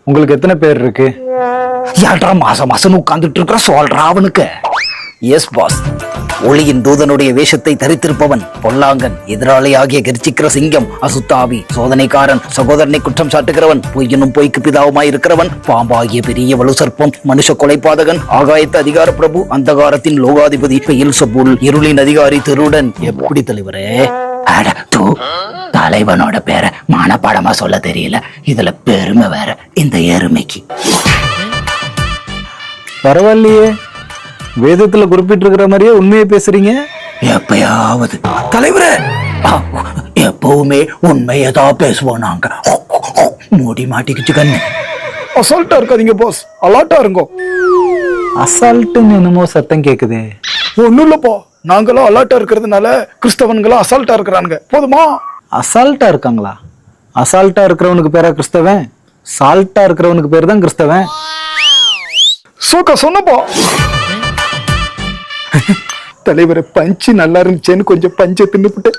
உங்களுக்கு எத்தனை பேர் இருக்கு? ஏன்டா மாசம் மாசம் உட்கார்ந்துட்டு இருக்கிற சொல்றா அவனுக்கு. Yes boss. ஒளியின் தூதனுடைய வேஷத்தை தரித்திருப்பவன், பொல்லாங்கன், எதிராளியாகிய கர்ச்சிக்கிற சிங்கம், அசுத்தாவி, சோதனைக்காரன், சகோதரனை குற்றம் சாட்டுகிறவன், பொய்யனும் பொய்க்கு பிதாவுமாய் இருக்கிறவன், பாம்பாகிய பெரிய வலு சர்ப்பம், மனுஷ கொலைபாதகன், ஆகாயத்து அதிகார பிரபு, அந்தகாரத்தின் லோகாதிபதி, பெயல்செபூல், இருளின் அதிகாரி திருடன். எப்படி தலைவரே? அட தூ, தலைவனோட பேரை மனப்பாடமா சொல்ல தெரியல, இதுல பெருமை வேற இந்த எருமைக்கு. பரவாயில்லையே, வேதத்துல குறிப்பிட்டு இருக்கிற மாதிரியே உண்மையை பேசுறீங்க. எப்பயாவது தலைவரே, எப்பவுமே உண்மையதான் பேசுவோம் நாங்க. மூடி மாட்டிக்கிச்சு கண்ணு. அசால்ட்டா இருக்காதீங்க பாஸ், அலாட்டா இருங்கோ. அசால்ட்டுன்னு என்னமோ சத்தம் கேக்குது. ஒண்ணும் இல்லப்பா, நாங்களும் அலாட்டா இருக்கிறதுனால கிறிஸ்தவன்களும் அசால்ட்டா இருக்கிறானுங்க. போதுமா? அசால்ட்டா இருக்காங்களா? அசால்ட்டா இருக்கிறவனுக்கு பேரா கிறிஸ்தவன்? சால்ட்டா இருக்கிறவனுக்கு பேர் தான் கிறிஸ்தவன். சோக்கா சொன்னப்பா. தலைவரை பஞ்சு நல்லா இருந்துச்சேன்னு கொஞ்சம் பஞ்சை தின்னுபிட்டு